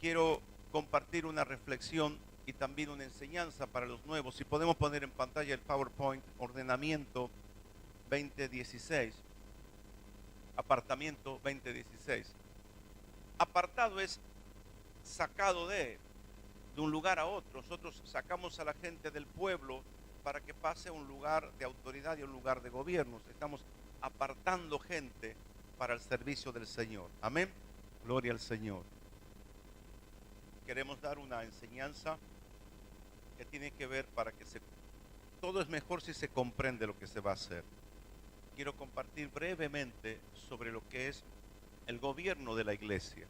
quiero compartir una reflexión y también una enseñanza para los nuevos. Si podemos poner en pantalla el PowerPoint, ordenamiento 2016, apartamiento 2016. Apartado es sacado de un lugar a otro. Nosotros sacamos a la gente del pueblo para que pase a un lugar de autoridad y a un lugar de gobierno. Estamos apartando gente para el servicio del Señor. Amén. Gloria al Señor. Queremos dar una enseñanza que tiene que ver para que todo es mejor si se comprende lo que se va a hacer. Quiero compartir brevemente sobre lo que es el gobierno de la iglesia.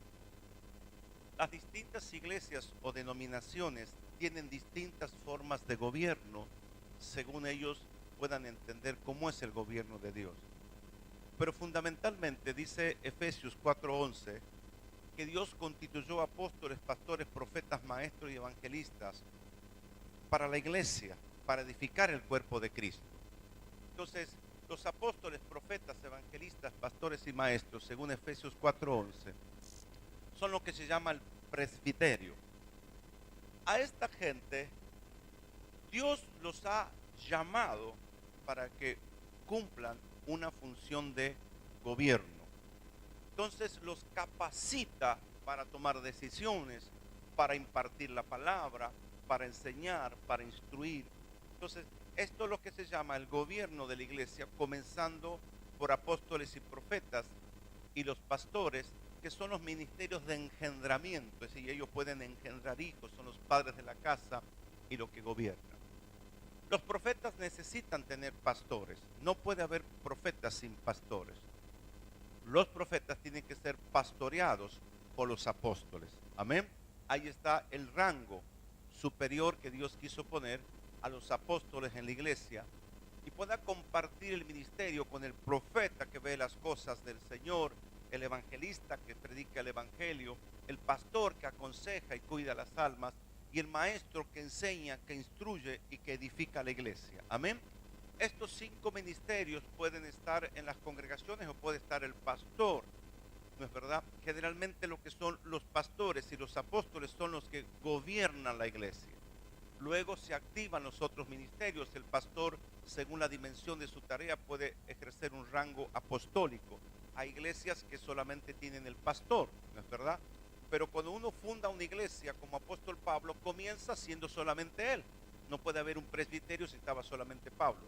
Las distintas iglesias o denominaciones tienen distintas formas de gobierno según ellos puedan entender cómo es el gobierno de Dios. Pero fundamentalmente dice Efesios 4:11 que Dios constituyó apóstoles, pastores, profetas, maestros y evangelistas para la iglesia, para edificar el cuerpo de Cristo. Entonces, los apóstoles, profetas, evangelistas, pastores y maestros, según Efesios 4:11, son lo que se llama el presbiterio. A esta gente, Dios los ha llamado para que cumplan una función de gobierno. Entonces los capacita para tomar decisiones, para impartir la palabra, para enseñar, para instruir. Entonces, esto es lo que se llama el gobierno de la iglesia, comenzando por apóstoles y profetas y los pastores, que son los ministerios de engendramiento, es decir, ellos pueden engendrar hijos, son los padres de la casa y lo que gobiernan. Los profetas necesitan tener pastores, no puede haber profetas sin pastores. Los profetas tienen que ser pastoreados por los apóstoles. Amén. Ahí está el rango superior que Dios quiso poner a los apóstoles en la iglesia y pueda compartir el ministerio con el profeta que ve las cosas del Señor, el evangelista que predica el evangelio, el pastor que aconseja y cuida las almas y el maestro que enseña, que instruye y que edifica la iglesia. Amén. Estos 5 ministerios pueden estar en las congregaciones o puede estar el pastor, ¿no es verdad? Generalmente lo que son los pastores y los apóstoles son los que gobiernan la iglesia. Luego se activan los otros ministerios. El pastor, según la dimensión de su tarea, puede ejercer un rango apostólico. Hay iglesias que solamente tienen el pastor, ¿no es verdad? Pero cuando uno funda una iglesia como apóstol Pablo, comienza siendo solamente él. No puede haber un presbiterio si estaba solamente Pablo.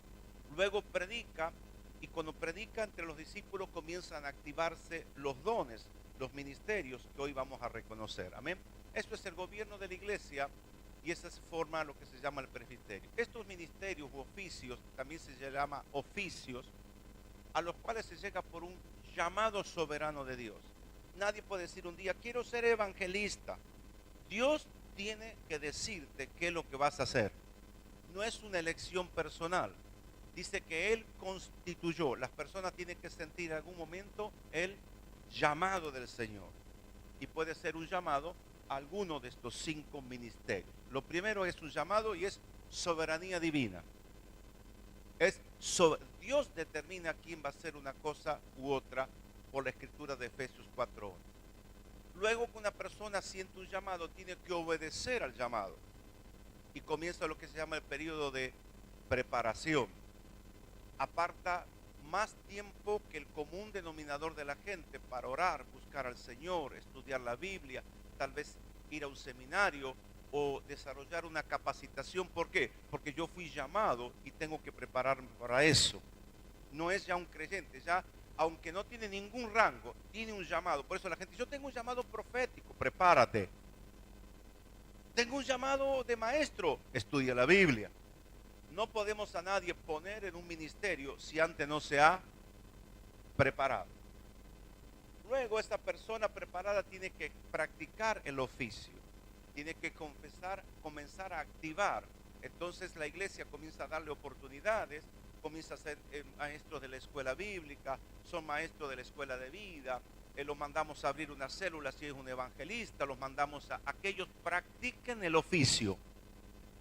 Luego predica, y cuando predica entre los discípulos comienzan a activarse los dones, los ministerios que hoy vamos a reconocer. Amén. Esto es el gobierno de la iglesia y esa es forma lo que se llama el presbiterio. Estos ministerios u oficios, también se llama oficios, a los cuales se llega por un llamado soberano de Dios. Nadie puede decir un día, quiero ser evangelista. Dios tiene que decirte qué es lo que vas a hacer. No es una elección personal. Dice que Él constituyó. Las personas tienen que sentir en algún momento el llamado del Señor. Y puede ser un llamado a alguno de estos 5 ministerios. Lo primero es un llamado y es soberanía divina. Dios determina quién va a hacer una cosa u otra por la escritura de Efesios 4:11. Luego que una persona siente un llamado, tiene que obedecer al llamado. Y comienza lo que se llama el periodo de preparación. Aparta más tiempo que el común denominador de la gente para orar, buscar al Señor, estudiar la Biblia, tal vez ir a un seminario o desarrollar una capacitación. ¿Por qué? Porque yo fui llamado y tengo que prepararme para eso. No es ya un creyente, ya aunque no tiene ningún rango, tiene un llamado. Por eso la gente dice, yo tengo un llamado profético, prepárate. Tengo un llamado de maestro, estudia la Biblia. No podemos a nadie poner en un ministerio si antes no se ha preparado. Luego esta persona preparada tiene que practicar el oficio, tiene que comenzar a activar. Entonces la iglesia comienza a darle oportunidades, comienza a ser maestros de la escuela bíblica, son maestros de la escuela de vida, los mandamos a abrir una célula si es un evangelista, los mandamos a que ellos practiquen el oficio.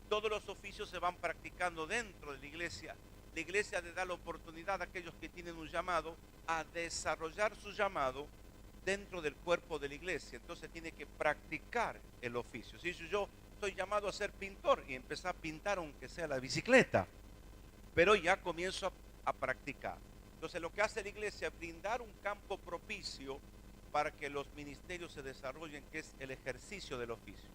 Todos los oficios se van practicando dentro de la iglesia. La iglesia le da la oportunidad a aquellos que tienen un llamado a desarrollar su llamado dentro del cuerpo de la iglesia, entonces tiene que practicar el oficio. Si yo estoy llamado a ser pintor y empezar a pintar aunque sea la bicicleta, pero ya comienzo a practicar. Entonces lo que hace la iglesia es brindar un campo propicio para que los ministerios se desarrollen, que es el ejercicio del oficio.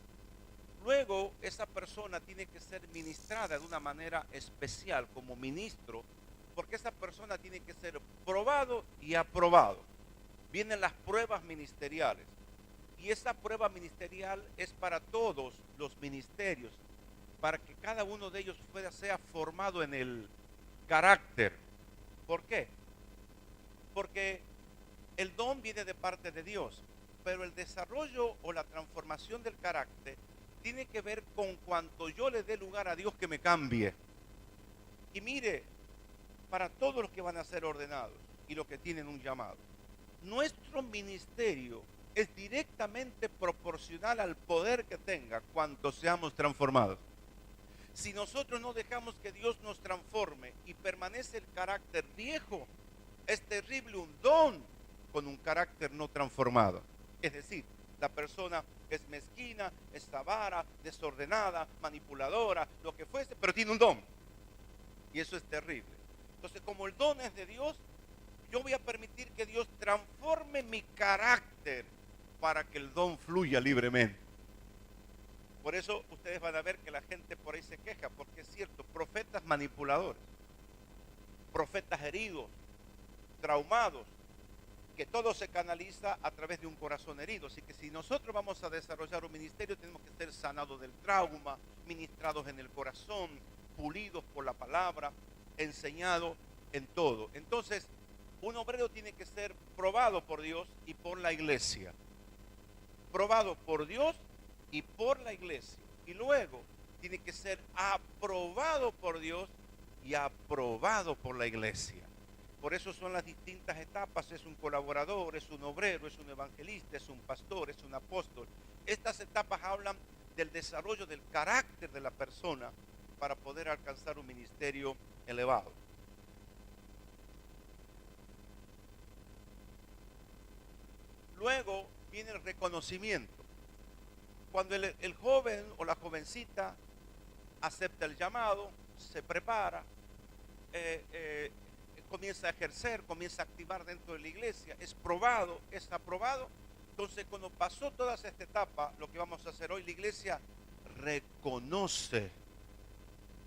Luego esa persona tiene que ser ministrada de una manera especial como ministro, porque esa persona tiene que ser probado y aprobado. Vienen las pruebas ministeriales, y esa prueba ministerial es para todos los ministerios, para que cada uno de ellos sea formado en el carácter. ¿Por qué? Porque el don viene de parte de Dios, pero el desarrollo o la transformación del carácter tiene que ver con cuanto yo le dé lugar a Dios que me cambie. Y mire, para todos los que van a ser ordenados y los que tienen un llamado, nuestro ministerio es directamente proporcional al poder que tenga cuando seamos transformados. Si nosotros no dejamos que Dios nos transforme y permanece el carácter viejo, es terrible un don con un carácter no transformado. Es decir, la persona es mezquina, es avara, desordenada, manipuladora, lo que fuese, pero tiene un don. Y eso es terrible. Entonces, como el don es de Dios, yo voy a permitir que Dios transforme mi carácter para que el don fluya libremente. Por eso ustedes van a ver que la gente por ahí se queja, porque es cierto, profetas manipuladores, profetas heridos, traumados, que todo se canaliza a través de un corazón herido. Así que si nosotros vamos a desarrollar un ministerio, tenemos que ser sanados del trauma, ministrados en el corazón, pulidos por la palabra, enseñados en todo. Entonces, un obrero tiene que ser probado por Dios y por la iglesia. Probado por Dios y por la iglesia. Y luego tiene que ser aprobado por Dios y aprobado por la iglesia. Por eso son las distintas etapas. Es un colaborador, es un obrero, es un evangelista, es un pastor, es un apóstol. Estas etapas hablan del desarrollo del carácter de la persona para poder alcanzar un ministerio elevado. Luego viene el reconocimiento. Cuando el joven o la jovencita acepta el llamado, se prepara, comienza a ejercer, comienza a activar dentro de la iglesia, es probado, es aprobado. Entonces, cuando pasó toda esta etapa, lo que vamos a hacer hoy, la iglesia reconoce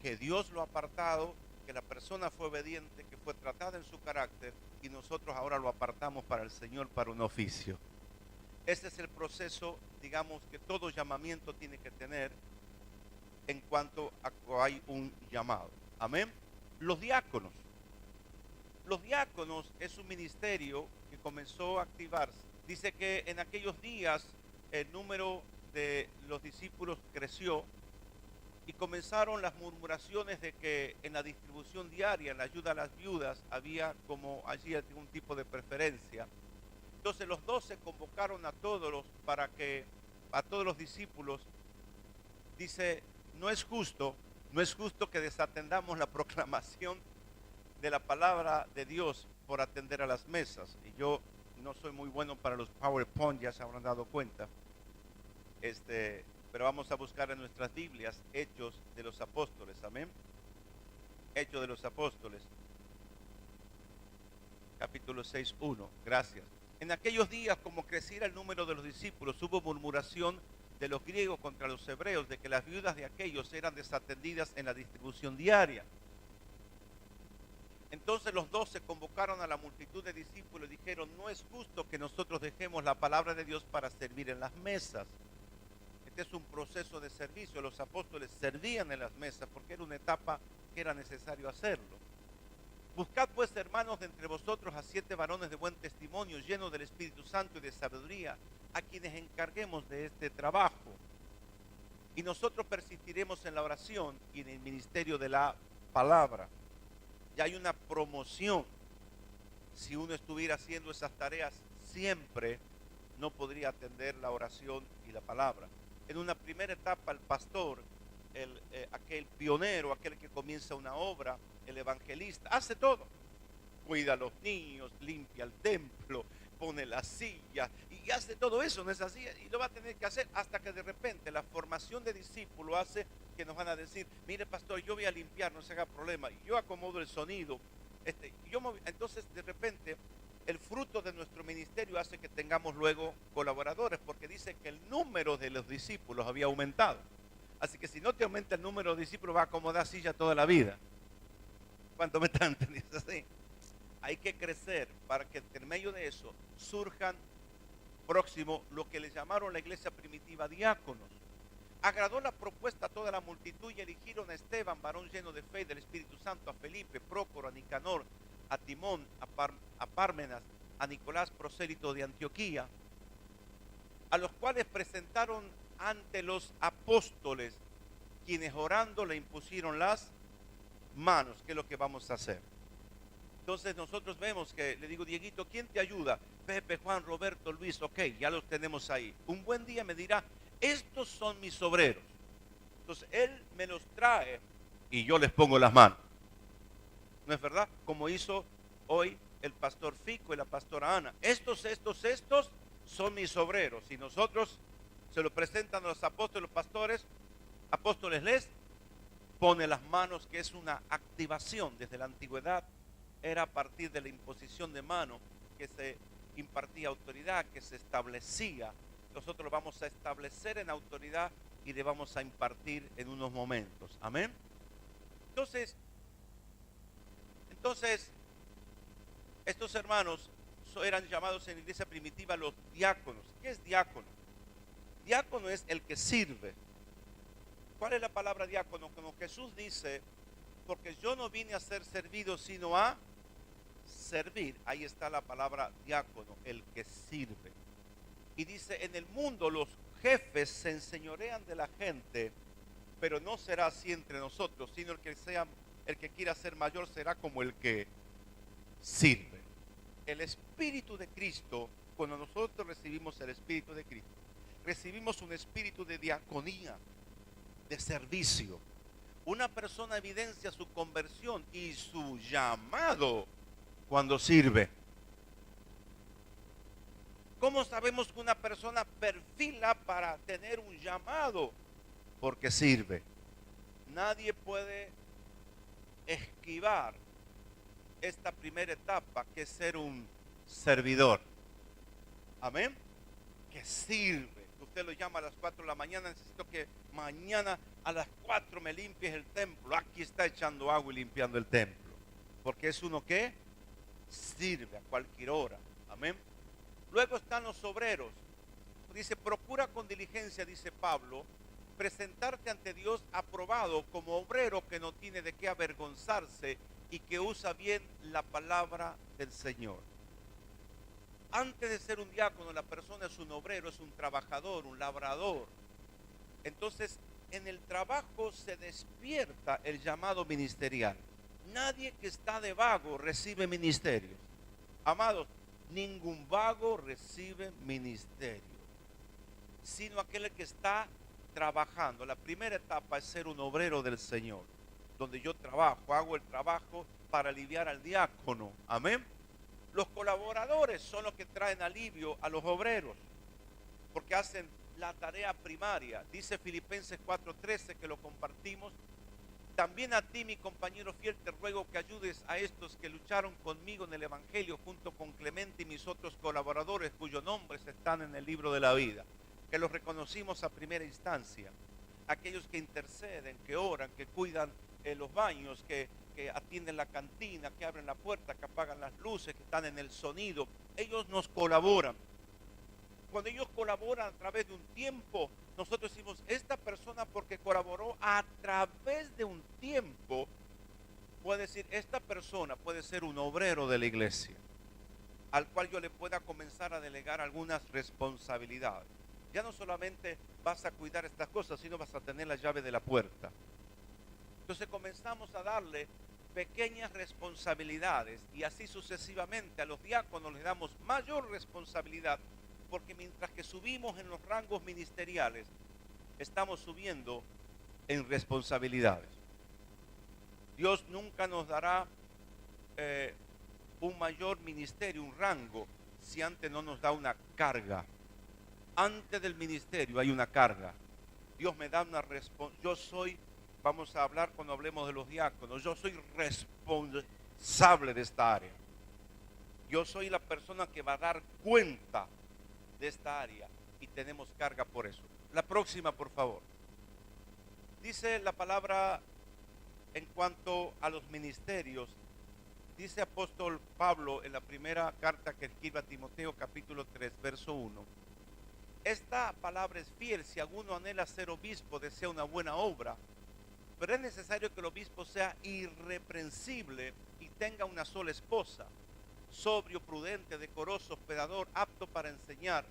que Dios lo ha apartado, que la persona fue obediente, que fue tratada en su carácter, y nosotros ahora lo apartamos para el Señor, para un oficio. Este es el proceso, digamos, que todo llamamiento tiene que tener en cuanto a que hay un llamado. Amén. Los diáconos. Los diáconos es un ministerio que comenzó a activarse. Dice que en aquellos días el número de los discípulos creció y comenzaron las murmuraciones de que en la distribución diaria, en la ayuda a las viudas, había como allí algún tipo de preferencia. Entonces los 12 convocaron a todos los discípulos. Dice, no es justo que desatendamos la proclamación de la palabra de Dios por atender a las mesas. Y yo no soy muy bueno para los PowerPoint, ya se habrán dado cuenta. Pero vamos a buscar en nuestras Biblias Hechos de los Apóstoles. Amén. Hechos de los Apóstoles. Capítulo 6:1. Gracias. En aquellos días, como creciera el número de los discípulos, hubo murmuración de los griegos contra los hebreos, de que las viudas de aquellos eran desatendidas en la distribución diaria. Entonces los 12 convocaron a la multitud de discípulos y dijeron, no es justo que nosotros dejemos la palabra de Dios para servir en las mesas. Este es un proceso de servicio. Los apóstoles servían en las mesas porque era una etapa que era necesario hacerlo. Buscad pues, hermanos, de entre vosotros a 7 varones de buen testimonio, llenos del Espíritu Santo y de sabiduría, a quienes encarguemos de este trabajo. Y nosotros persistiremos en la oración y en el ministerio de la palabra. Ya hay una promoción. Si uno estuviera haciendo esas tareas siempre, no podría atender la oración y la palabra. En una primera etapa, el pastor, aquel pionero, aquel que comienza una obra, el evangelista, hace todo. Cuida a los niños, limpia el templo, pone la silla y hace todo eso, ¿no es así? Y lo va a tener que hacer hasta que de repente la formación de discípulo hace que nos van a decir, mire pastor, yo voy a limpiar, no se haga problema, yo acomodo el sonido. Entonces de repente el fruto de nuestro ministerio hace que tengamos luego colaboradores, porque dice que el número de los discípulos había aumentado. Así que si no te aumenta el número de discípulos, va a acomodar silla toda la vida. ¿Cuánto me están entendiendo? Así. Hay que crecer para que en medio de eso surjan próximo lo que le llamaron la iglesia primitiva diáconos. Agradó la propuesta a toda la multitud y eligieron a Esteban, varón lleno de fe y del Espíritu Santo, a Felipe, Prócoro, a Nicanor, a Timón, a Pármenas, a Nicolás, prosélito de Antioquía, a los cuales presentaron ante los apóstoles, quienes orando le impusieron las manos, que es lo que vamos a hacer. Entonces nosotros vemos que, le digo, Dieguito, ¿quién te ayuda? Pepe, Juan, Roberto, Luis, ok, ya los tenemos ahí. Un buen día me dirá, estos son mis obreros. Entonces él me los trae y yo les pongo las manos. ¿No es verdad? Como hizo hoy el pastor Fico y la pastora Ana. Estos son mis obreros. Y nosotros se lo presentan a los apóstoles, los pastores, apóstoles les pone las manos, que es una activación. Desde la antigüedad era a partir de la imposición de mano que se impartía autoridad, que se establecía. Nosotros lo vamos a establecer en autoridad y le vamos a impartir en unos momentos. Amén. Entonces, estos hermanos eran llamados en la iglesia primitiva los diáconos. ¿Qué es diácono? Diácono es el que sirve. ¿Cuál es la palabra diácono? Como Jesús dice, porque yo no vine a ser servido, sino a servir. Ahí está la palabra diácono, el que sirve. Y dice, en el mundo los jefes se enseñorean de la gente, pero no será así entre nosotros, sino el que quiera ser mayor será como el que sirve. El Espíritu de Cristo, cuando nosotros recibimos el Espíritu de Cristo, recibimos un espíritu de diaconía, de servicio. Una persona evidencia su conversión y su llamado cuando sirve. ¿Cómo sabemos que una persona perfila para tener un llamado? Porque sirve. Nadie puede esquivar esta primera etapa, que es ser un servidor. Amén. Que sirve. Usted lo llama a las 4 de la mañana, necesito que mañana a las 4 me limpies el templo. Aquí está echando agua y limpiando el templo. Porque es uno que sirve a cualquier hora. Amén. Luego están los obreros. Dice, procura con diligencia, dice Pablo, presentarte ante Dios aprobado como obrero que no tiene de qué avergonzarse y que usa bien la palabra del Señor. Antes de ser un diácono, la persona es un obrero, es un trabajador, un labrador. Entonces, en el trabajo se despierta el llamado ministerial. Nadie que está de vago recibe ministerios. Amados, ningún vago recibe ministerio, sino aquel que está trabajando. La primera etapa es ser un obrero del Señor, donde yo trabajo, hago el trabajo para aliviar al diácono. Amén. Los colaboradores son los que traen alivio a los obreros, porque hacen la tarea primaria. Dice Filipenses 4:13, que lo compartimos. También a ti, mi compañero fiel, te ruego que ayudes a estos que lucharon conmigo en el Evangelio, junto con Clemente y mis otros colaboradores, cuyos nombres están en el libro de la vida, que los reconocimos a primera instancia. Aquellos que interceden, que oran, que cuidan los baños, que atienden la cantina, que abren la puerta, que apagan las luces, que están en el sonido. Ellos nos colaboran. Cuando ellos colaboran a través de un tiempo, nosotros decimos, esta persona, porque colaboró a través de un tiempo, puede decir, esta persona puede ser un obrero de la iglesia, al cual yo le pueda comenzar a delegar algunas responsabilidades. Ya no solamente vas a cuidar estas cosas, sino vas a tener la llave de la puerta. Entonces comenzamos a darle pequeñas responsabilidades y así sucesivamente. A los diáconos les damos mayor responsabilidad, porque mientras que subimos en los rangos ministeriales, estamos subiendo en responsabilidades. Dios nunca nos dará un mayor ministerio, un rango, si antes no nos da una carga? Antes del ministerio hay una carga. Dios me da una responsabilidad. Yo soy, vamos a hablar cuando hablemos de los diáconos, yo soy responsable de esta área. Yo soy la persona que va a dar cuenta de esta área y tenemos carga por eso. La próxima, por favor. Dice la palabra en cuanto a los ministerios. Dice apóstol Pablo en la primera carta que escribe a Timoteo, capítulo 3, verso 1. Esta palabra es fiel. Si alguno anhela ser obispo, desea una buena obra, pero es necesario que el obispo sea irreprensible y tenga una sola esposa, sobrio, prudente, decoroso, hospedador, apto para enseñar,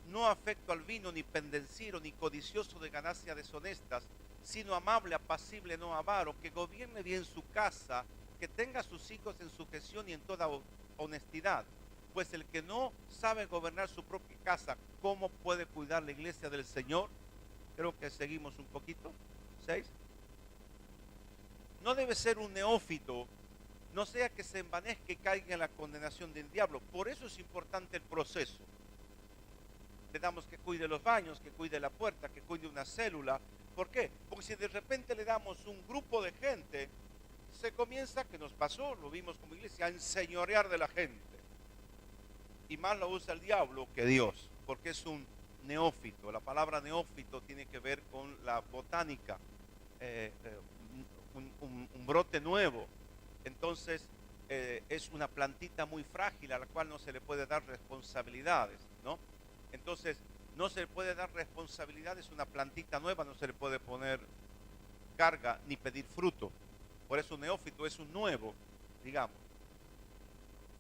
no afecto al vino, ni pendenciero, ni codicioso de ganancias deshonestas, sino amable, apacible, no avaro, que gobierne bien su casa, que tenga a sus hijos en sujeción y en toda honestidad. Pues el que no sabe gobernar su propia casa, ¿cómo puede cuidar la iglesia del Señor? Creo que seguimos un poquito. 6. No debe ser un neófito, no sea que se envanezca y caiga en la condenación del diablo. Por eso es importante el proceso. Le damos que cuide los baños, que cuide la puerta, que cuide una célula. ¿Por qué? Porque si de repente le damos un grupo de gente, se comienza, que nos pasó, lo vimos como iglesia, a enseñorear de la gente. Y más lo usa el diablo que Dios, porque es un neófito. La palabra neófito tiene que ver con la botánica, un brote nuevo. Entonces es una plantita muy frágil a la cual no se le puede dar responsabilidades, ¿no? Entonces no se le puede dar responsabilidades, una plantita nueva, no se le puede poner carga ni pedir fruto. Por eso un neófito es un nuevo, digamos.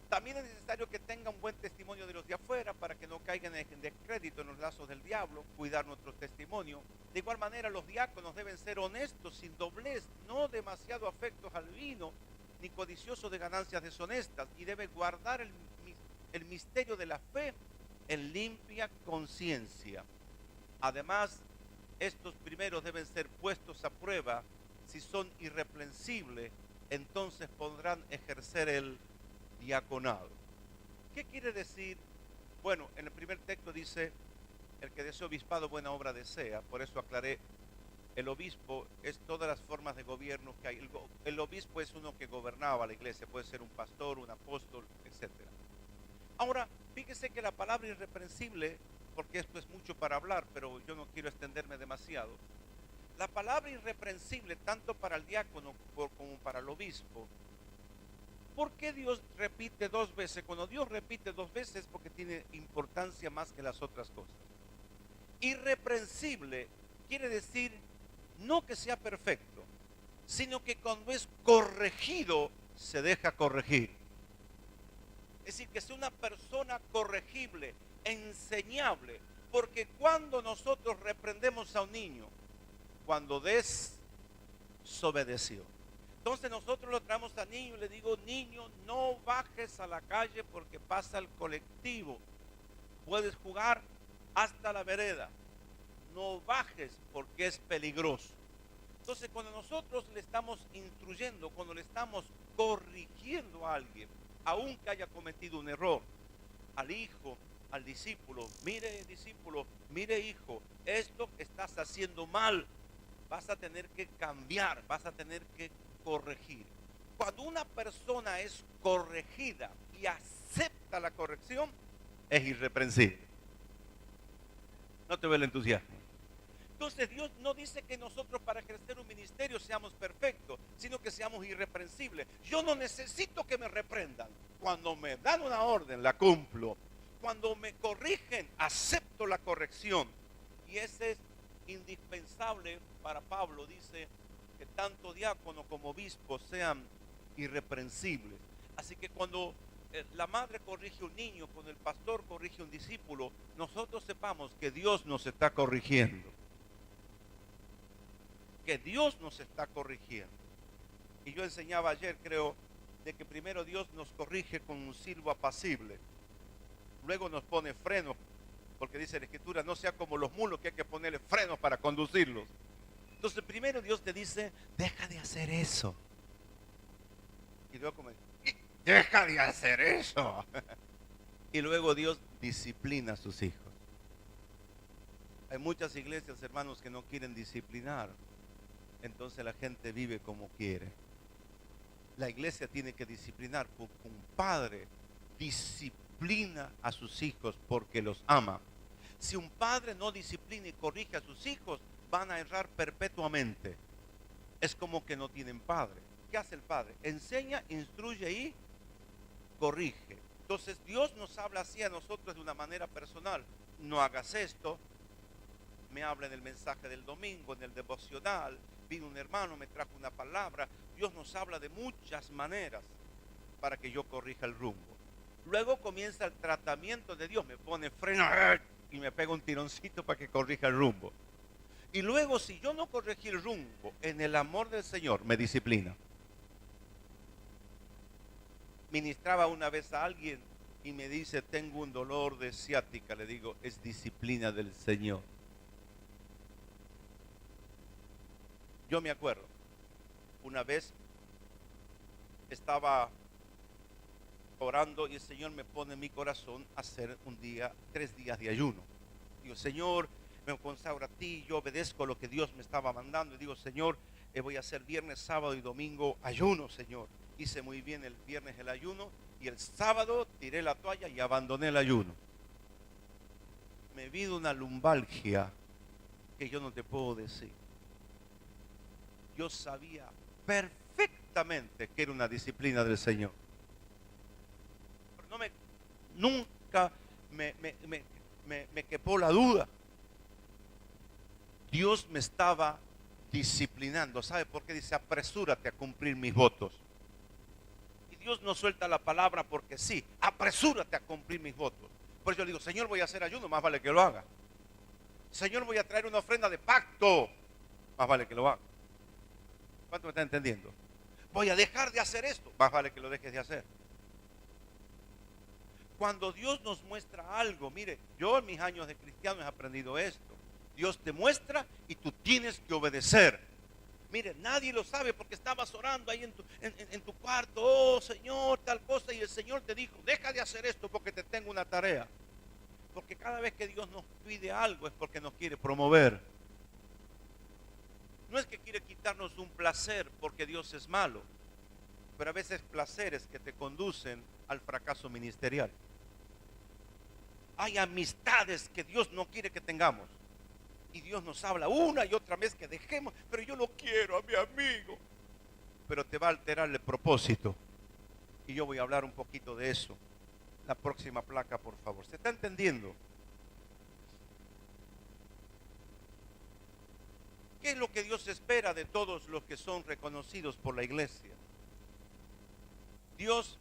También es necesario que tenga un buen testimonio de los de afuera para que no caigan en descrédito en los lazos del diablo, cuidar nuestro testimonio. De igual manera, los diáconos deben ser honestos, sin doblez, no demasiado afectos al vino, ni codiciosos de ganancias deshonestas, y deben guardar el misterio de la fe en limpia conciencia. Además, estos primeros deben ser puestos a prueba. Si son irreprensibles, entonces podrán ejercer el diaconado. ¿Qué quiere decir? Bueno, en el primer texto dice, el que desea obispado buena obra desea. Por eso aclaré, el obispo es todas las formas de gobierno que hay. El obispo es uno que gobernaba la iglesia, puede ser un pastor, un apóstol, etc. Ahora, fíjese que la palabra irreprensible, porque esto es mucho para hablar, pero yo no quiero extenderme demasiado. La palabra irreprensible, tanto para el diácono como para el obispo. ¿Por qué Dios repite dos veces? Cuando Dios repite dos veces es porque tiene importancia más que las otras cosas. Irreprensible quiere decir no que sea perfecto, sino que cuando es corregido, se deja corregir. Es decir, que sea una persona corregible, enseñable, porque cuando nosotros reprendemos a un niño, cuando desobedeció. Entonces nosotros lo traemos al niño y le digo, niño, no bajes a la calle porque pasa el colectivo. Puedes jugar hasta la vereda. No bajes porque es peligroso. Entonces cuando nosotros le estamos instruyendo, cuando le estamos corrigiendo a alguien, aunque haya cometido un error, al hijo, al discípulo, mire discípulo, mire hijo, esto estás haciendo mal. Vas a tener que cambiar, vas a tener que corregir. Cuando una persona es corregida y acepta la corrección, es irreprensible. No te veo el entusiasmo. Entonces Dios no dice que nosotros para ejercer un ministerio seamos perfectos, sino que seamos irreprensibles. Yo no necesito que me reprendan. Cuando me dan una orden, la cumplo. Cuando me corrigen, acepto la corrección. Y ese es indispensable para Pablo. Dice que tanto diácono como obispo sean irreprensibles. Así que cuando la madre corrige a un niño, cuando el pastor corrige a un discípulo, nosotros sepamos que Dios nos está corrigiendo. Que Dios nos está corrigiendo. Y yo enseñaba ayer, creo, de que primero Dios nos corrige con un silbo apacible. Luego nos pone frenos, porque dice la Escritura, no sea como los mulos que hay que ponerle frenos para conducirlos. Entonces primero Dios te dice, deja de hacer eso. Y luego como, deja de hacer eso. Y luego Dios disciplina a sus hijos. Hay muchas iglesias, hermanos, que no quieren disciplinar. Entonces la gente vive como quiere. La iglesia tiene que disciplinar, porque un padre disciplina a sus hijos porque los ama. Si un padre no disciplina y corrige a sus hijos, van a errar perpetuamente. Es como que no tienen padre. ¿Qué hace el padre? Enseña, instruye y corrige. Entonces Dios nos habla así a nosotros de una manera personal. No hagas esto. Me habla en el mensaje del domingo, en el devocional. Vino un hermano, me trajo una palabra. Dios nos habla de muchas maneras para que yo corrija el rumbo. Luego comienza el tratamiento de Dios. Me pone freno y me pega un tironcito para que corrija el rumbo. Y luego, si yo no corregí el rumbo en el amor del Señor, me disciplina. Ministraba una vez a alguien y me dice: tengo un dolor de ciática. Le digo: es disciplina del Señor. Yo me acuerdo, una vez estaba orando y el Señor me pone en mi corazón hacer 3 días de ayuno. Digo: Señor, me consagro a ti, yo obedezco lo que Dios me estaba mandando. Y digo: Señor, voy a hacer viernes, sábado y domingo ayuno, Señor. Hice muy bien el viernes el ayuno y el sábado tiré la toalla y abandoné el ayuno. Me vino una lumbalgia que yo no te puedo decir. Yo sabía perfectamente que era una disciplina del Señor. Pero nunca me quepó la duda. Dios me estaba disciplinando. ¿Sabe por qué? Dice: apresúrate a cumplir mis votos. Y Dios no suelta la palabra porque sí. Apresúrate a cumplir mis votos. Por eso yo digo: Señor, voy a hacer ayuno, más vale que lo haga. Señor, voy a traer una ofrenda de pacto, más vale que lo haga. ¿Cuánto me está entendiendo? Voy a dejar de hacer esto, más vale que lo dejes de hacer. Cuando Dios nos muestra algo, mire, yo en mis años de cristiano he aprendido esto. Dios te muestra y tú tienes que obedecer. Mire, nadie lo sabe porque estabas orando ahí en tu cuarto: oh Señor, tal cosa, y el Señor te dijo: deja de hacer esto porque te tengo una tarea. Porque cada vez que Dios nos pide algo es porque nos quiere promover. No es que quiere quitarnos un placer porque Dios es malo, pero a veces placeres que te conducen al fracaso ministerial. Hay amistades que Dios no quiere que tengamos. Y Dios nos habla una y otra vez que dejemos: pero yo lo quiero a mi amigo. Pero te va a alterar el propósito. Y yo voy a hablar un poquito de eso. La próxima placa, por favor. ¿Se está entendiendo? ¿Qué es lo que Dios espera de todos los que son reconocidos por la iglesia? Dios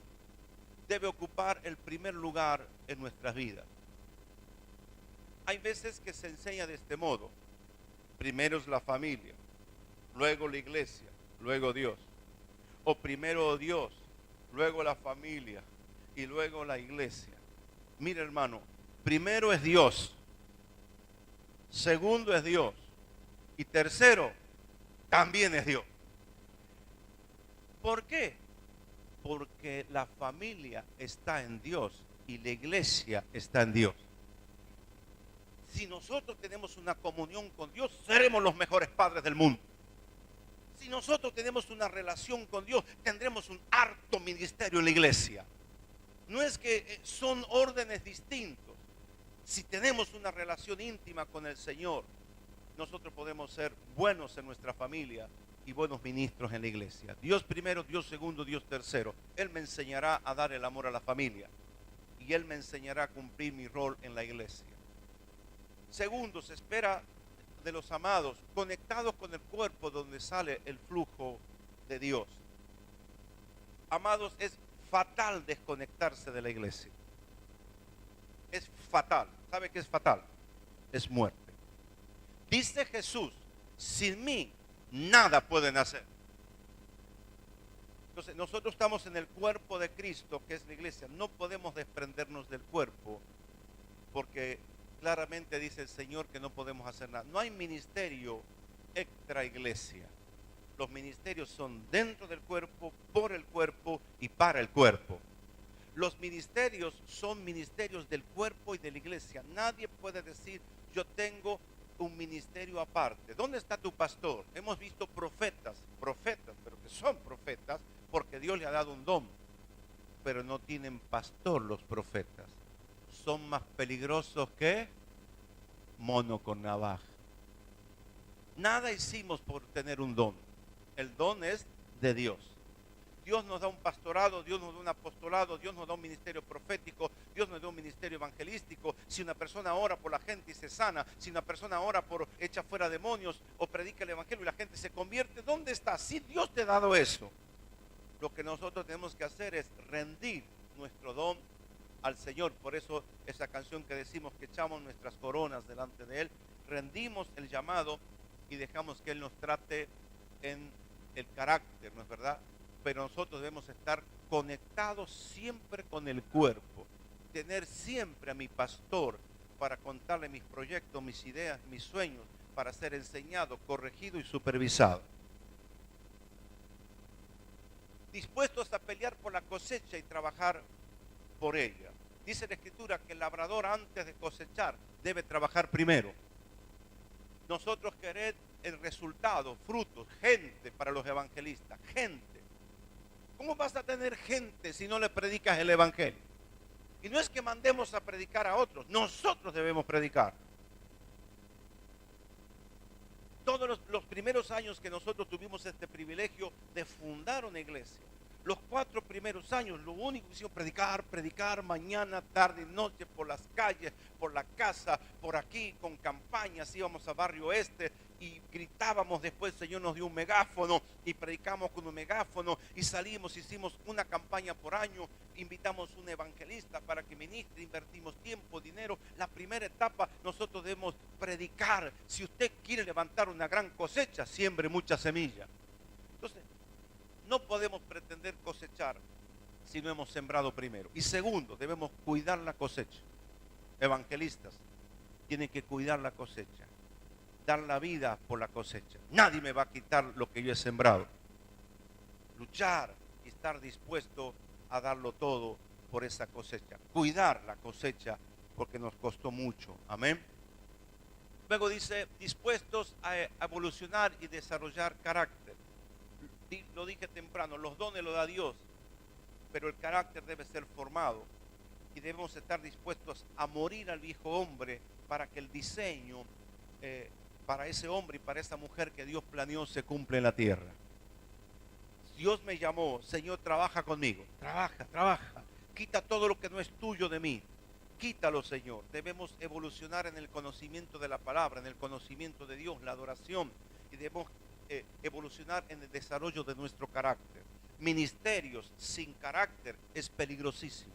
debe ocupar el primer lugar en nuestras vidas. Hay veces que se enseña de este modo: primero es la familia, luego la iglesia, luego Dios. O primero Dios, luego la familia y luego la iglesia. Mire, hermano, primero es Dios, segundo es Dios y tercero también es Dios. ¿Por qué? Porque la familia está en Dios y la iglesia está en Dios. Si nosotros tenemos una comunión con Dios, seremos los mejores padres del mundo. Si nosotros tenemos una relación con Dios, tendremos un harto ministerio en la iglesia. No es que son órdenes distintos. Si tenemos una relación íntima con el Señor, nosotros podemos ser buenos en nuestra familia y buenos ministros en la iglesia. Dios primero, Dios segundo, Dios tercero. Él me enseñará a dar el amor a la familia y Él me enseñará a cumplir mi rol en la iglesia. Segundo, se espera de los amados conectados con el cuerpo donde sale el flujo de Dios. Amados, es fatal desconectarse de la iglesia. Es fatal. ¿Sabe qué es fatal? Es muerte. Dice Jesús: sin mí nada pueden hacer. Entonces nosotros estamos en el cuerpo de Cristo, que es la iglesia. No podemos desprendernos del cuerpo porque claramente dice el Señor que no podemos hacer nada. No hay ministerio extra iglesia. Los ministerios son dentro del cuerpo, por el cuerpo y para el cuerpo. Los ministerios son ministerios del cuerpo y de la iglesia. Nadie puede decir, yo tengo un ministerio aparte. ¿Dónde está tu pastor? Hemos visto profetas, pero que son profetas porque Dios le ha dado un don, pero no tienen pastor los profetas. Son más peligrosos que mono con navaja. Nada hicimos por tener un don. El don es de Dios. Dios nos da un pastorado, Dios nos da un apostolado, Dios nos da un ministerio profético, Dios nos da un ministerio evangelístico. Si una persona ora por la gente y se sana, si una persona ora por echa fuera demonios o predica el evangelio y la gente se convierte, ¿dónde está? Si Dios te ha dado eso, lo que nosotros tenemos que hacer es rendir nuestro don al Señor. Por eso esa canción que decimos que echamos nuestras coronas delante de Él, rendimos el llamado y dejamos que Él nos trate en el carácter, ¿no es verdad? Pero nosotros debemos estar conectados siempre con el cuerpo, tener siempre a mi pastor para contarle mis proyectos, mis ideas, mis sueños, para ser enseñado, corregido y supervisado. Dispuestos a pelear por la cosecha y trabajar por ella. Dice la Escritura que el labrador antes de cosechar debe trabajar primero. Nosotros queremos el resultado, frutos, gente para los evangelistas, gente. ¿Cómo vas a tener gente si no le predicas el evangelio? Y no es que mandemos a predicar a otros, nosotros debemos predicar. Todos los primeros años que nosotros tuvimos este privilegio de fundar una iglesia, los 4 primeros años, lo único que hicimos predicar, mañana, tarde y noche, por las calles, por la casa, por aquí, con campañas, íbamos a Barrio Este y gritábamos. Después el Señor nos dio un megáfono y predicamos con un megáfono y salimos, hicimos una campaña por año, invitamos un evangelista para que ministre, invertimos tiempo, dinero. La primera etapa nosotros debemos predicar. Si usted quiere levantar una gran cosecha, siembre mucha semilla. Entonces, no podemos pretender cosechar si no hemos sembrado primero. Y segundo, debemos cuidar la cosecha. Evangelistas tienen que cuidar la cosecha, dar la vida por la cosecha. Nadie me va a quitar lo que yo he sembrado. Luchar y estar dispuesto a darlo todo por esa cosecha. Cuidar la cosecha porque nos costó mucho. Amén. Luego dice, dispuestos a evolucionar y desarrollar carácter. Lo dije temprano, los dones los da Dios, pero el carácter debe ser formado y debemos estar dispuestos a morir al viejo hombre para que el diseño para ese hombre y para esa mujer que Dios planeó se cumpla en la tierra. Dios me llamó, Señor, trabaja conmigo, trabaja, quita todo lo que no es tuyo de mí, quítalo, Señor. Debemos evolucionar en el conocimiento de la palabra, en el conocimiento de Dios, la adoración, y debemos evolucionar en el desarrollo de nuestro carácter. Ministerios sin carácter es peligrosísimo.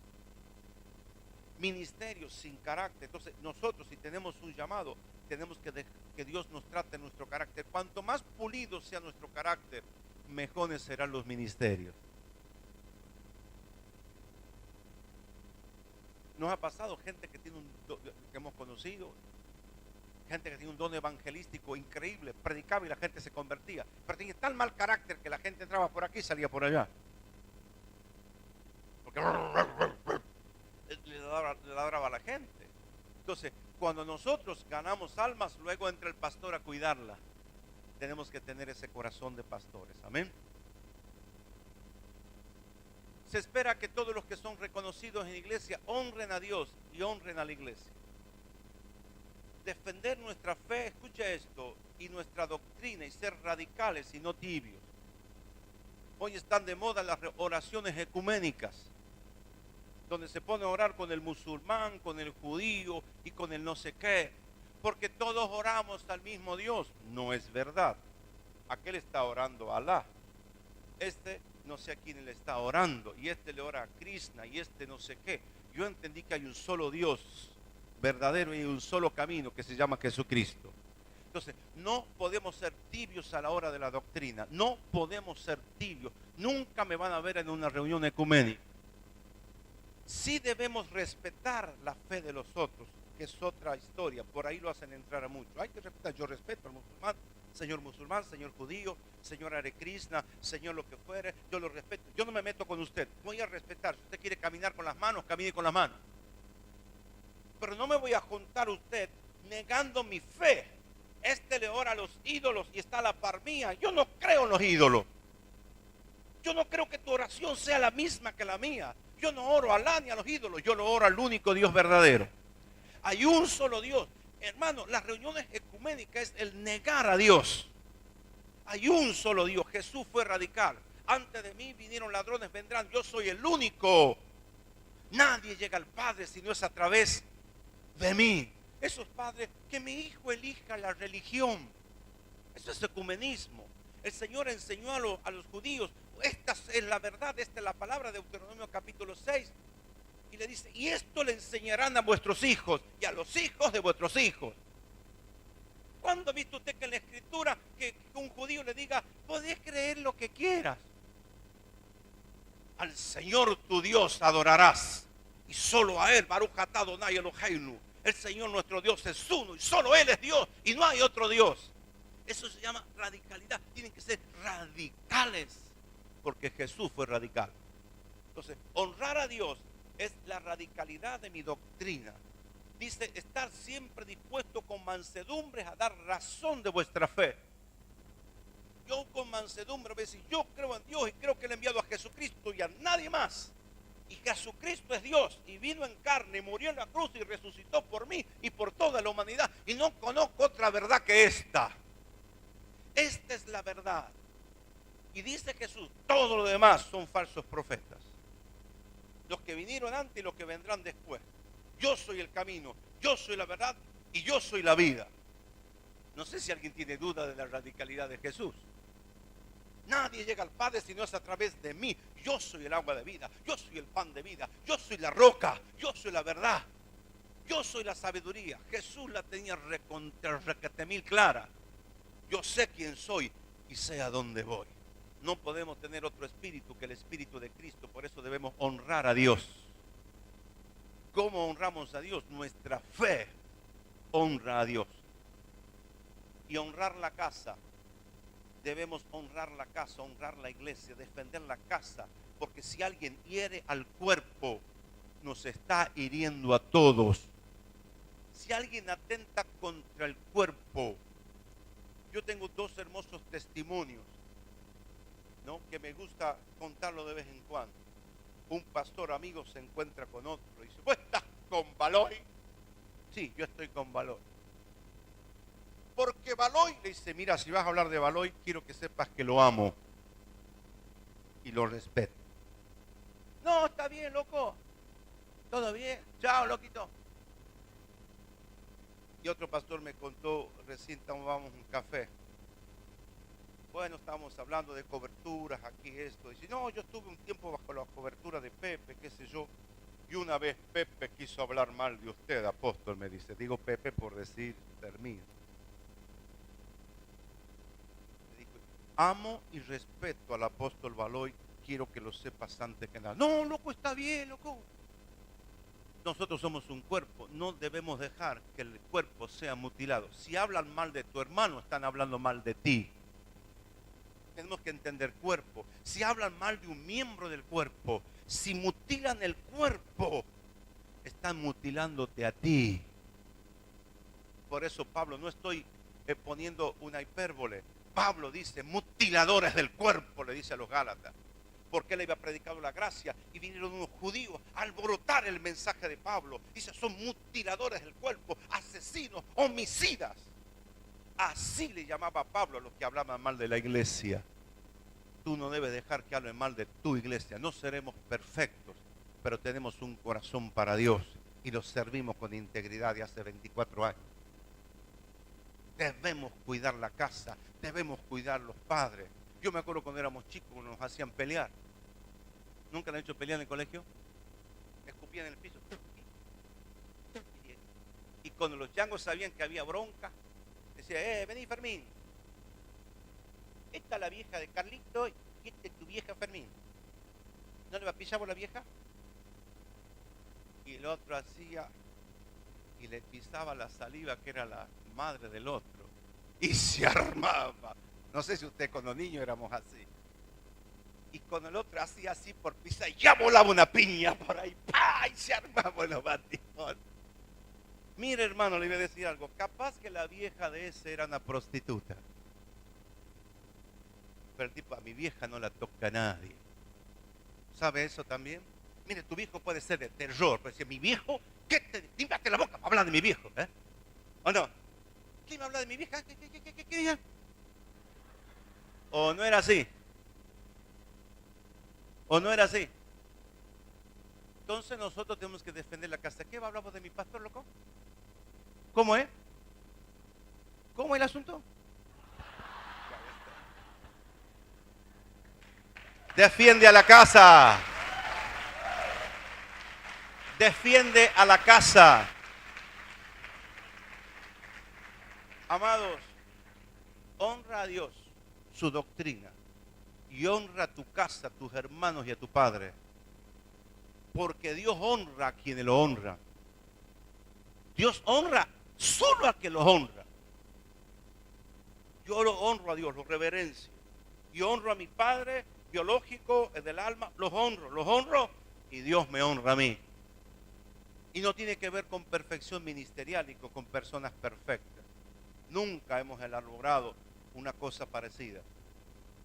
Ministerios sin carácter. Entonces nosotros, si tenemos un llamado, tenemos que Dios nos trate nuestro carácter. Cuanto más pulido sea nuestro carácter, mejores serán los ministerios. Nos ha pasado gente que tiene que hemos conocido, gente que tiene un don evangelístico increíble, predicaba y la gente se convertía, pero tenía tan mal carácter que la gente entraba por aquí y salía por allá, porque le ladraba a la gente. Entonces, cuando nosotros ganamos almas, luego entra el pastor a cuidarla. Tenemos que tener ese corazón de pastores. Amén. Se espera que todos los que son reconocidos en la iglesia honren a Dios y honren a la iglesia. Defender nuestra fe, escucha esto, y nuestra doctrina, y ser radicales y no tibios. Hoy están de moda las oraciones ecuménicas, donde se pone a orar con el musulmán, con el judío y con el no sé qué, porque todos oramos al mismo Dios. No es verdad. Aquel está orando a Alá, este no sé a quién le está orando, y este le ora a Krishna, y este no sé qué. Yo entendí que hay un solo Dios verdadero y un solo camino que se llama Jesucristo. Entonces, no podemos ser tibios a la hora de la doctrina, no podemos ser tibios. Nunca me van a ver en una reunión ecuménica. Sí debemos respetar la fe de los otros, que es otra historia, por ahí lo hacen entrar a muchos. Hay que respetar, yo respeto al musulmán, señor musulmán, señor judío, señor Hare Krishna, señor lo que fuere, yo lo respeto. Yo no me meto con usted, voy a respetar. Si usted quiere caminar con las manos, camine con las manos. Pero no me voy a juntar a usted negando mi fe. Este le ora a los ídolos y está a la par mía. Yo no creo en los ídolos. Yo no creo que tu oración sea la misma que la mía. Yo no oro a Alá ni a los ídolos. Yo lo oro al único Dios verdadero. Hay un solo Dios. Hermano, las reuniones ecuménicas es el negar a Dios. Hay un solo Dios. Jesús fue radical. Antes de mí vinieron ladrones, vendrán. Yo soy el único. Nadie llega al Padre si no es a través de mí. Eso es, Padre, que mi hijo elija la religión. Eso es ecumenismo. El Señor enseñó a los judíos, esta es la verdad, esta es la palabra de Deuteronomio capítulo 6. Y le dice, y esto le enseñarán a vuestros hijos y a los hijos de vuestros hijos. ¿Cuándo ha visto usted que en la escritura que un judío le diga, podés creer lo que quieras? Al Señor tu Dios adorarás. Y solo a Él, Baruch atah Adonai Eloheinu. El Señor nuestro Dios es uno y solo Él es Dios y no hay otro Dios. Eso se llama radicalidad. Tienen que ser radicales porque Jesús fue radical. Entonces, honrar a Dios es la radicalidad de mi doctrina. Dice, estar siempre dispuesto con mansedumbre a dar razón de vuestra fe. Yo con mansedumbre voy a decir, yo creo en Dios y creo que Él ha enviado a Jesucristo y a nadie más. Y Jesucristo es Dios y vino en carne y murió en la cruz y resucitó por mí y por toda la humanidad. Y no conozco otra verdad que esta. Esta es la verdad. Y dice Jesús, todo lo demás son falsos profetas. Los que vinieron antes y los que vendrán después. Yo soy el camino, yo soy la verdad y yo soy la vida. No sé si alguien tiene duda de la radicalidad de Jesús. Nadie llega al Padre si no es a través de mí. Yo soy el agua de vida, yo soy el pan de vida, yo soy la roca, yo soy la verdad, yo soy la sabiduría. Jesús la tenía requete mil clara. Yo sé quién soy y sé a dónde voy. No podemos tener otro espíritu que el espíritu de Cristo. Por eso debemos honrar a Dios. ¿Cómo honramos a Dios? Nuestra fe honra a Dios. Y honrar la casa. Debemos honrar la casa, honrar la iglesia, defender la casa. Porque si alguien hiere al cuerpo, nos está hiriendo a todos. Si alguien atenta contra el cuerpo. Yo tengo dos hermosos testimonios, ¿no? Que me gusta contarlo de vez en cuando. Un pastor amigo se encuentra con otro y dice, ¿vos estás con Baloy? Sí, yo estoy con Baloy. Porque Baloy, le dice, mira, si vas a hablar de Baloy, quiero que sepas que lo amo y lo respeto. No, está bien, loco. Todo bien. Chao, loquito. Y otro pastor me contó, recién tomábamos un café. Bueno, estábamos hablando de coberturas, aquí esto. Dice, no, yo estuve un tiempo bajo la cobertura de Pepe, qué sé yo. Y una vez Pepe quiso hablar mal de usted, apóstol, me dice. Digo Pepe por decir, termino. Me dijo, amo y respeto al apóstol Baloy, quiero que lo sepas antes que nada. No, loco, está bien, loco. Nosotros somos un cuerpo, no debemos dejar que el cuerpo sea mutilado. Si hablan mal de tu hermano, están hablando mal de ti. Tenemos que entender cuerpo. Si hablan mal de un miembro del cuerpo, si mutilan el cuerpo, están mutilándote a ti. Por eso Pablo, no estoy poniendo una hipérbole. Pablo dice, mutiladores del cuerpo, le dice a los Gálatas. Porque él había predicado la gracia y vinieron unos judíos a alborotar el mensaje de Pablo. Dice, son mutiladores del cuerpo, asesinos, homicidas. Así le llamaba Pablo a los que hablaban mal de la iglesia. Tú no debes dejar que hablen mal de tu iglesia. No seremos perfectos, pero tenemos un corazón para Dios y los servimos con integridad de hace 24 años. Debemos cuidar la casa, debemos cuidar los padres. Yo me acuerdo cuando éramos chicos, nos hacían pelear. ¿Nunca le han hecho pelear en el colegio? Escupían en el piso. Y cuando los changos sabían que había bronca, decía, vení Fermín. Esta es la vieja de Carlito y esta es tu vieja Fermín. ¿No le va a pillar por la vieja? Y el otro hacía y le pisaba la saliva que era la madre del otro. Y se armaba. No sé si usted con los niños éramos así. Y con el otro hacía así por pisa y ya volaba una piña por ahí. ¡Pah! Y se armaba los batidos. Mire, hermano, le voy a decir algo. Capaz que la vieja de ese era una prostituta. Pero el tipo, a mi vieja no la toca nadie. ¿Sabe eso también? Mire, tu viejo puede ser de terror. Puede decir, mi viejo, ¿qué te? Límpiate la boca para hablar de mi viejo. ¿O no? ¿Quién me habla de mi vieja? ¿Qué? ¿O no era así? ¿O no era así? Entonces nosotros tenemos que defender la casa. ¿Qué hablamos de mi pastor, loco? ¿Cómo es? ¿Cómo es el asunto? Defiende a la casa. Defiende a la casa. Amados, honra a Dios, su doctrina, y honra a tu casa, a tus hermanos y a tu padre. Porque Dios honra a quienes lo honran. Dios honra solo a quien lo honra. Yo lo honro a Dios, lo reverencio. Y honro a mi padre biológico, el del alma, los honro y Dios me honra a mí. Y no tiene que ver con perfección ministerial y con personas perfectas. Nunca hemos elaborado una cosa parecida.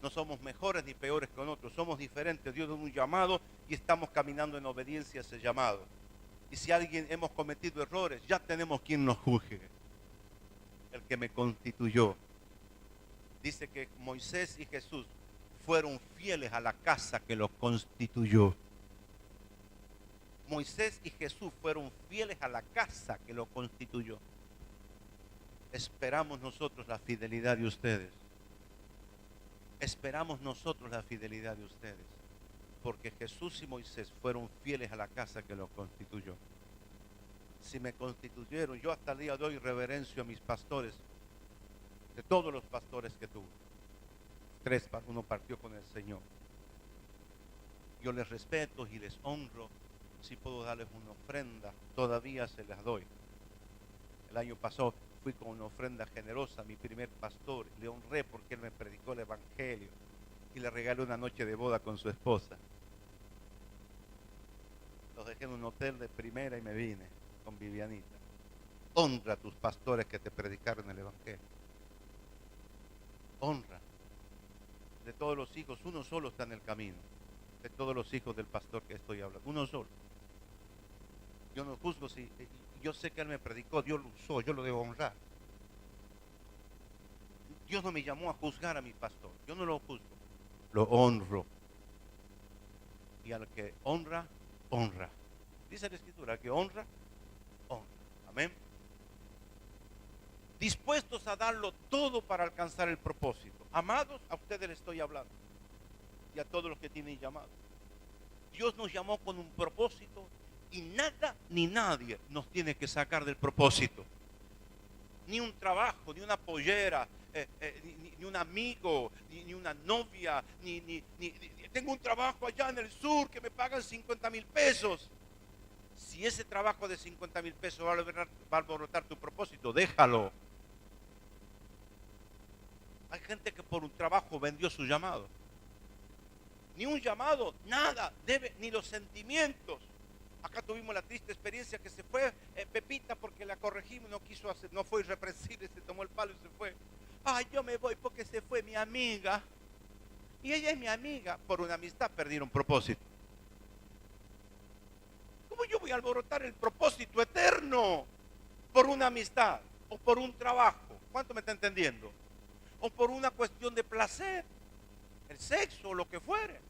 No somos mejores ni peores que otros, somos diferentes. Dios da un llamado y estamos caminando en obediencia a ese llamado. Y si alguien hemos cometido errores, ya tenemos quien nos juzgue. El que me constituyó. Dice que Moisés y Jesús fueron fieles a la casa que los constituyó. Moisés y Jesús fueron fieles a la casa que los constituyó. Esperamos nosotros la fidelidad de ustedes. Esperamos nosotros la fidelidad de ustedes. Porque Jesús y Moisés fueron fieles a la casa que los constituyó. Si me constituyeron, yo hasta el día de hoy reverencio a mis pastores, de todos los pastores que tuve. 3, uno partió con el Señor. Yo les respeto y les honro. Si puedo darles una ofrenda, todavía se las doy. El año pasado fui con una ofrenda generosa a mi primer pastor. Le honré porque él me predicó el evangelio y le regalé una noche de boda con su esposa. Los dejé en un hotel de primera y me vine con Vivianita. Honra a tus pastores que te predicaron el evangelio. Honra. De todos los hijos, uno solo está en el camino. De todos los hijos del pastor que estoy hablando, uno solo. Yo no juzgo si, yo sé que él me predicó, Dios lo usó, yo lo debo honrar. Dios no me llamó a juzgar a mi pastor, yo no lo juzgo, lo honro. Y al que honra, honra. Dice la Escritura, al que honra, honra. Amén. Dispuestos a darlo todo para alcanzar el propósito. Amados, a ustedes les estoy hablando. Y a todos los que tienen llamado. Dios nos llamó con un propósito. Y nada ni nadie nos tiene que sacar del propósito. Ni un trabajo, ni una pollera, ni un amigo, ni una novia, tengo un trabajo allá en el sur que me pagan 50,000 pesos. Si ese trabajo de 50,000 pesos va a alborotar tu propósito, déjalo. Hay gente que por un trabajo vendió su llamado. Ni un llamado, nada, ni los sentimientos. Acá tuvimos la triste experiencia que se fue Pepita porque la corregimos, no quiso hacer, no fue irreprensible, se tomó el palo y se fue. Ay, yo me voy porque se fue mi amiga. Y ella es mi amiga. Por una amistad perdieron propósito. ¿Cómo yo voy a alborotar el propósito eterno por una amistad o por un trabajo? ¿Cuánto me está entendiendo? O por una cuestión de placer, el sexo o lo que fuere.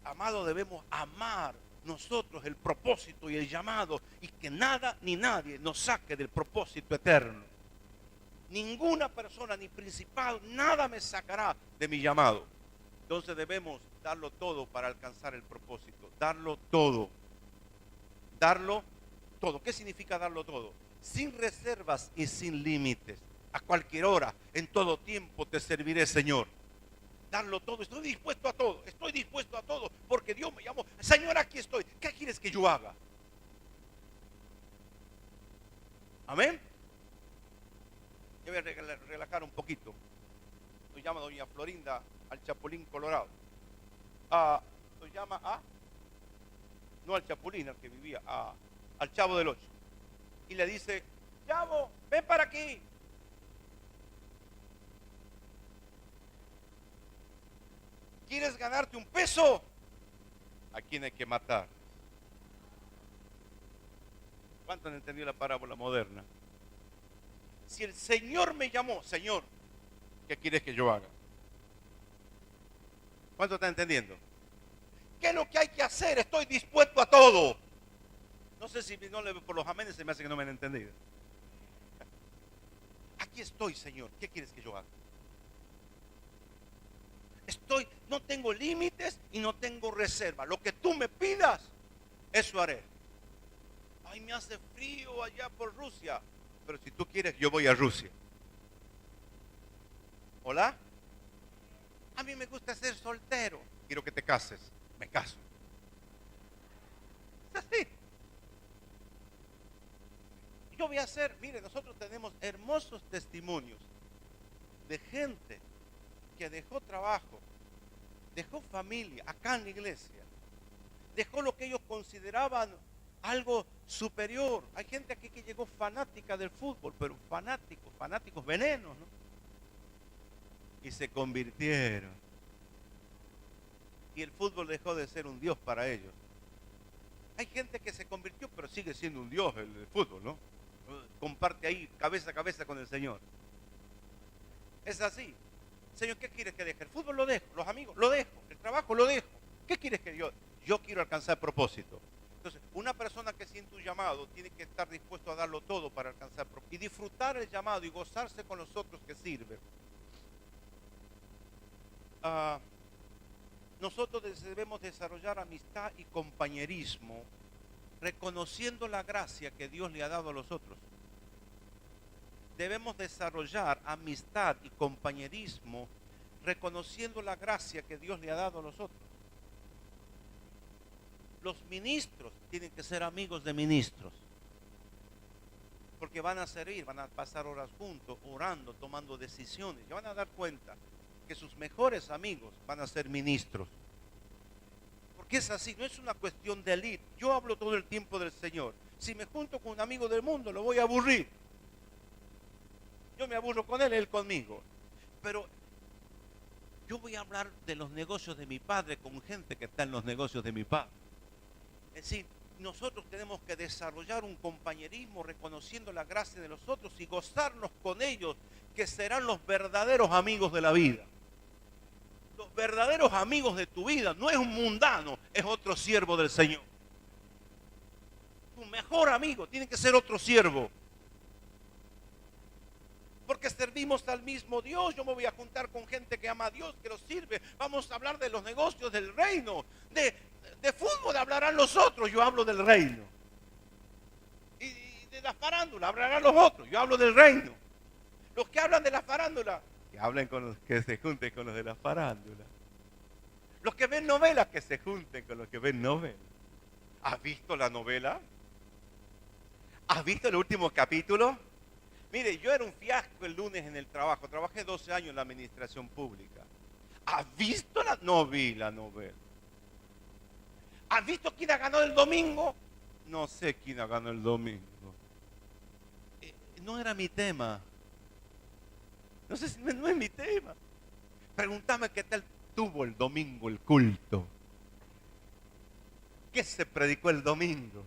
Amado, debemos amar nosotros el propósito y el llamado, y que nada ni nadie nos saque del propósito eterno. Ninguna persona, ni principal, nada me sacará de mi llamado. Entonces debemos darlo todo para alcanzar el propósito. Darlo todo. Darlo todo. ¿Qué significa darlo todo? Sin reservas y sin límites. A cualquier hora, en todo tiempo te serviré, Señor. Darlo todo, estoy dispuesto a todo, porque Dios me llamó. Señor, aquí estoy, ¿qué quieres que yo haga? Amén. Yo voy a relajar un poquito. Lo llama doña Florinda al Chapulín Colorado. Lo llama no al Chapulín, al que vivía, al Chavo del Ocho. Y le dice, Chavo, ven para aquí. ¿Quieres ganarte un peso? ¿A quién hay que matar? ¿Cuánto han entendido la parábola moderna? Si el Señor me llamó, Señor, ¿qué quieres que yo haga? ¿Cuánto está entendiendo? ¿Qué es lo que hay que hacer? Estoy dispuesto a todo. No sé si no le por los amenes se me hace que no me han entendido. Aquí estoy, Señor. ¿Qué quieres que yo haga? No tengo límites y no tengo reserva. Lo que tú me pidas, eso haré. Ay, me hace frío allá por Rusia. Pero si tú quieres, yo voy a Rusia. ¿Hola? A mí me gusta ser soltero. Quiero que te cases. Me caso. Es así. Yo voy a hacer, mire, nosotros tenemos hermosos testimonios de gente que dejó trabajo, dejó familia acá en la iglesia, dejó lo que ellos consideraban algo superior. Hay gente aquí que llegó fanática del fútbol, pero fanáticos venenos, ¿no? Y se convirtieron. Y el fútbol dejó de ser un dios para ellos. Hay gente que se convirtió, pero sigue siendo un dios el fútbol, ¿no? Comparte ahí cabeza a cabeza con el Señor. Es así. Señor, ¿qué quieres que deje? El fútbol lo dejo, los amigos lo dejo, el trabajo lo dejo. ¿Qué quieres que yo quiero alcanzar propósito? Entonces, una persona que siente un llamado tiene que estar dispuesto a darlo todo para alcanzar propósito y disfrutar el llamado y gozarse con los otros que sirven. Nosotros debemos desarrollar amistad y compañerismo, reconociendo la gracia que Dios le ha dado a los otros. Debemos desarrollar amistad y compañerismo, reconociendo la gracia que Dios le ha dado a los otros. Los ministros tienen que ser amigos de ministros, porque van a servir, van a pasar horas juntos, orando, tomando decisiones. Ya van a dar cuenta que sus mejores amigos van a ser ministros. Porque es así, no es una cuestión de elite. Yo hablo todo el tiempo del Señor. Si me junto con un amigo del mundo, lo voy a aburrir. Yo me aburro con él conmigo. Pero yo voy a hablar de los negocios de mi padre con gente que está en los negocios de mi padre. Es decir, nosotros tenemos que desarrollar un compañerismo reconociendo la gracia de los otros y gozarnos con ellos, que serán los verdaderos amigos de la vida. Los verdaderos amigos de tu vida no es un mundano, es otro siervo del Señor. Tu mejor amigo tiene que ser otro siervo. Porque servimos al mismo Dios. Yo me voy a juntar con gente que ama a Dios, que lo sirve. Vamos a hablar de los negocios del reino. De fútbol hablarán los otros, yo hablo del reino. Y de la farándula hablarán los otros, yo hablo del reino. Los que hablan de la farándula, que hablen con los que se junten con los de la farándula. Los que ven novelas, que se junten con los que ven novelas. ¿Has visto la novela? ¿Has visto el último capítulo? Mire, yo era un fiasco el lunes en el trabajo. Trabajé 12 años en la administración pública. ¿Has visto la? No vi la novela. ¿Has visto quién ha ganado el domingo? No sé quién ha ganado el domingo. No era mi tema. No sé si no es mi tema. Pregúntame qué tal tuvo el domingo el culto. ¿Qué se predicó el domingo?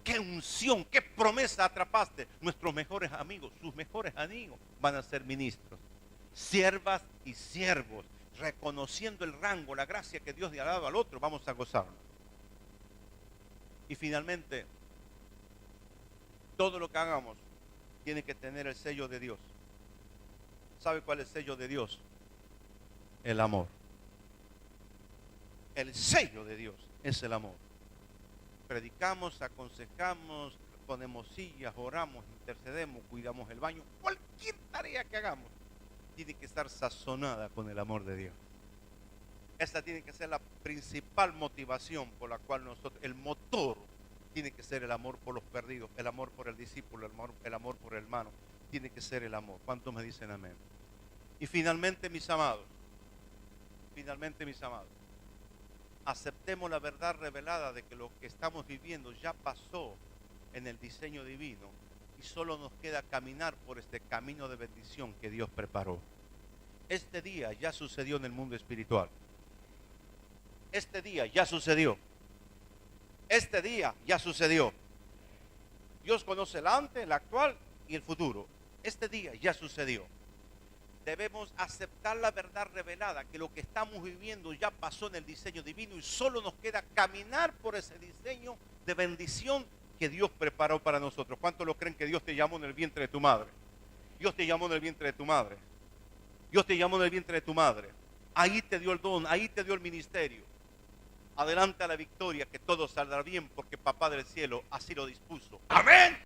¿Qué unción, qué promesa atrapaste? Nuestros mejores amigos, sus mejores amigos van a ser ministros, siervas y siervos, reconociendo el rango, la gracia que Dios le ha dado al otro, vamos a gozarnos. Y finalmente, todo lo que hagamos tiene que tener el sello de Dios. ¿Sabe cuál es el sello de Dios? El amor. El sello de Dios es el amor. Predicamos, aconsejamos, ponemos sillas, oramos, intercedemos, cuidamos el baño. Cualquier tarea que hagamos tiene que estar sazonada con el amor de Dios. Esta tiene que ser la principal motivación por la cual nosotros, el motor tiene que ser el amor por los perdidos, el amor por el discípulo, el amor por el hermano. tiene que ser el amor. ¿Cuántos me dicen amén? Y finalmente, mis amados, aceptemos la verdad revelada de que lo que estamos viviendo ya pasó en el diseño divino y solo nos queda caminar por este camino de bendición que Dios preparó. Este día ya sucedió en el mundo espiritual. Este día ya sucedió. Este día ya sucedió. Dios conoce el antes, el actual y el futuro. Este día ya sucedió. Debemos aceptar la verdad revelada, que lo que estamos viviendo ya pasó en el diseño divino y solo nos queda caminar por ese diseño de bendición que Dios preparó para nosotros. ¿Cuántos lo creen que Dios te llamó en el vientre de tu madre? Dios te llamó en el vientre de tu madre. Dios te llamó en el vientre de tu madre. Ahí te dio el don, ahí te dio el ministerio. Adelante a la victoria, que todo saldrá bien porque Papá del cielo así lo dispuso. Amén.